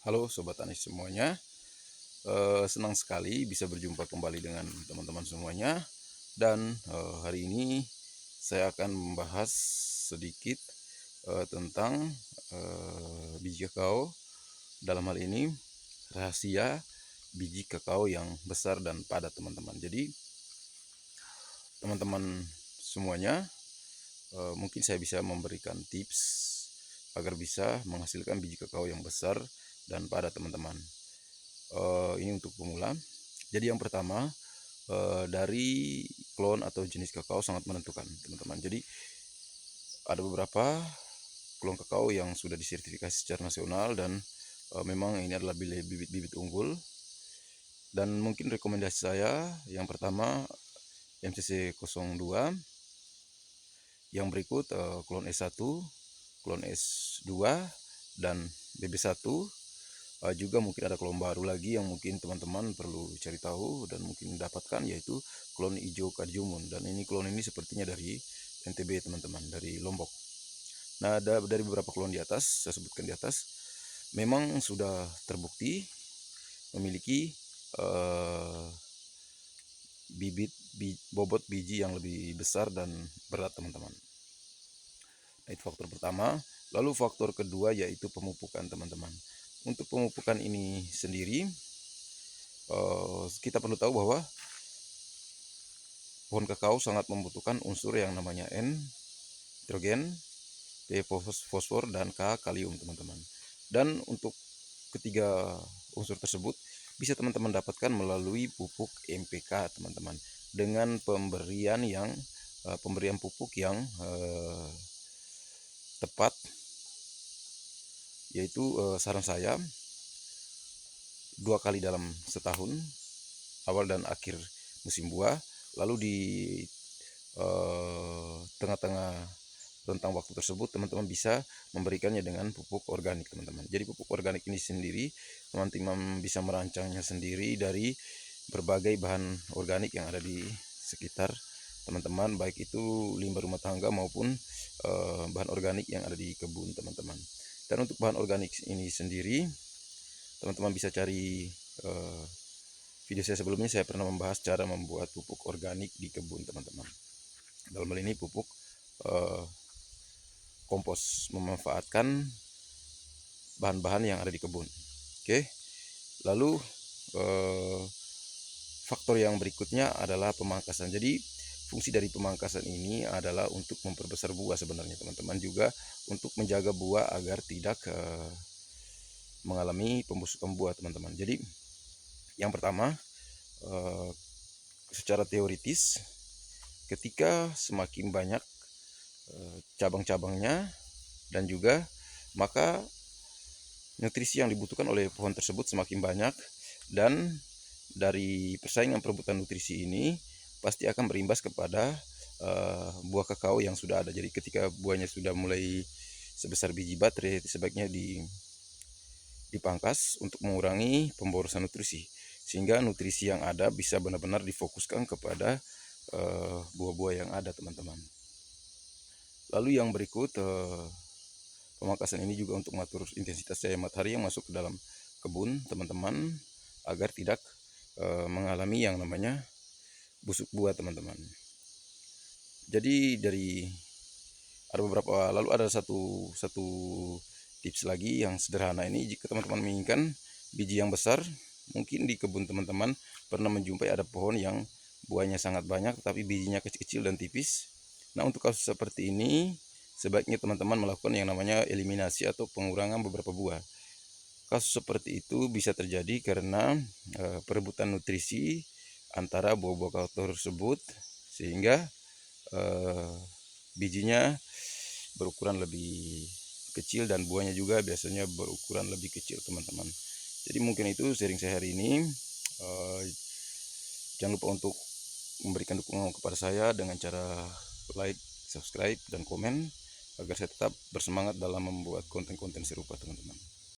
Halo Sobat Tani semuanya, senang sekali bisa berjumpa kembali dengan teman-teman semuanya. Dan hari ini saya akan membahas sedikit tentang biji kakao. Dalam hal ini rahasia biji kakao yang besar dan padat teman-teman. Jadi teman-teman semuanya, mungkin saya bisa memberikan tips agar bisa menghasilkan biji kakao yang besar dan padat teman-teman. Ini untuk pemula. Jadi yang pertama, dari klon atau jenis kakao sangat menentukan teman-teman. Jadi ada beberapa klon kakao yang sudah disertifikasi secara nasional dan memang ini adalah bibit-bibit unggul. Dan mungkin rekomendasi saya yang pertama MCC02, yang berikut klon S1, klon S2, dan BB1. Juga mungkin ada klon baru lagi yang mungkin teman-teman perlu cari tahu dan mungkin dapatkan, yaitu klon hijau Kadiomun. Dan ini klon ini sepertinya dari NTB teman-teman, dari Lombok. Nah, ada dari beberapa klon di atas, saya sebutkan di atas, memang sudah terbukti memiliki bobot biji yang lebih besar dan berat teman-teman. Nah, itu faktor pertama. Lalu faktor kedua yaitu pemupukan teman-teman. Untuk pemupukan ini sendiri, kita perlu tahu bahwa pohon kakao sangat membutuhkan unsur yang namanya N, nitrogen, P, fosfor, dan K, kalium teman-teman. Dan untuk ketiga unsur tersebut bisa teman-teman dapatkan melalui pupuk MPK teman-teman, dengan pemberian pupuk yang tepat, yaitu saran saya 2 kali dalam setahun, awal dan akhir musim buah. Lalu di tengah-tengah rentang waktu tersebut teman-teman bisa memberikannya dengan pupuk organik teman-teman. Jadi pupuk organik ini sendiri teman-teman bisa merancangnya sendiri dari berbagai bahan organik yang ada di sekitar teman-teman, baik itu limbah rumah tangga maupun bahan organik yang ada di kebun teman-teman. Dan untuk bahan organik ini sendiri teman-teman bisa cari video saya sebelumnya, saya pernah membahas cara membuat pupuk organik di kebun teman-teman. Dalam hal ini pupuk kompos, memanfaatkan bahan-bahan yang ada di kebun. Oke. Lalu faktor yang berikutnya adalah pemangkasan. Jadi fungsi dari pemangkasan ini adalah untuk memperbesar buah sebenarnya teman-teman, juga untuk menjaga buah agar tidak mengalami pembusukan buah teman-teman. Jadi yang pertama, secara teoritis, ketika semakin banyak cabang-cabangnya dan juga maka nutrisi yang dibutuhkan oleh pohon tersebut semakin banyak, dan dari persaingan perebutan nutrisi ini pasti akan berimbas kepada buah kakao yang sudah ada. Jadi ketika buahnya sudah mulai sebesar biji baterai, sebaiknya dipangkas untuk mengurangi pemborosan nutrisi, sehingga nutrisi yang ada bisa benar-benar difokuskan kepada buah-buah yang ada teman-teman. Lalu yang berikut, pemangkasan ini juga untuk mengatur intensitas cahaya matahari yang masuk ke dalam kebun teman-teman, agar tidak mengalami yang namanya busuk buah teman-teman. Jadi lalu ada satu tips lagi yang sederhana ini. Jika teman-teman menginginkan biji yang besar, mungkin di kebun teman-teman pernah menjumpai ada pohon yang buahnya sangat banyak tapi bijinya kecil-kecil dan tipis. Nah, untuk kasus seperti ini sebaiknya teman-teman melakukan yang namanya eliminasi atau pengurangan beberapa buah. Kasus seperti itu bisa terjadi karena perebutan nutrisi antara buah-buah kakao tersebut, sehingga bijinya berukuran lebih kecil dan buahnya juga biasanya berukuran lebih kecil teman-teman. Jadi mungkin itu sharing saya hari ini. Jangan lupa untuk memberikan dukungan kepada saya dengan cara like, subscribe, dan komen, agar saya tetap bersemangat dalam membuat konten-konten serupa teman-teman.